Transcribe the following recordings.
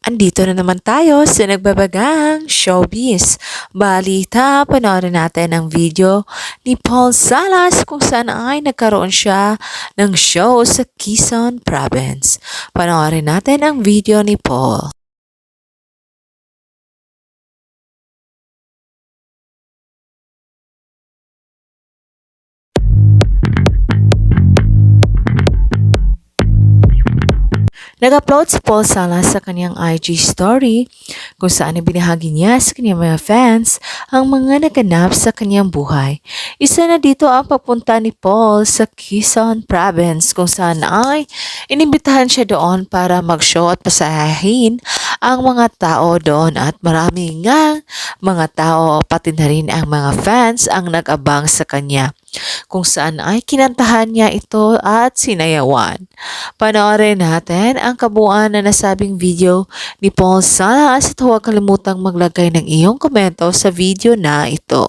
Andito na naman tayo sa nagbabagang showbiz. Balita, panoorin natin ang video ni Paul Salas kung saan ay nagkaroon siya ng show sa Quezon Province. Panoorin natin ang video ni Paul. Nag-upload si Paul Salas sa kanyang IG story kung saan ibinahagi niya sa kanyang mga fans ang mga naganap sa kanyang buhay. Isa na dito ang papunta ni Paul sa Quezon Province kung saan ay inimbitahan siya doon para mag-show at pasayahin ang mga tao doon at marami nga mga tao pati na rin ang mga fans ang nag-abang sa kanya kung saan ay kinantahan niya ito at sinayawan. Panoorin natin ang kabuuan na nasabing video ni Paul Salas at huwag kalimutang maglagay ng iyong komento sa video na ito.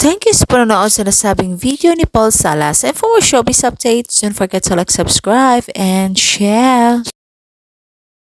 Thank you sa panonood sa nasabing video ni Paul Salas. And for more showbiz updates, don't forget to like, subscribe, and share.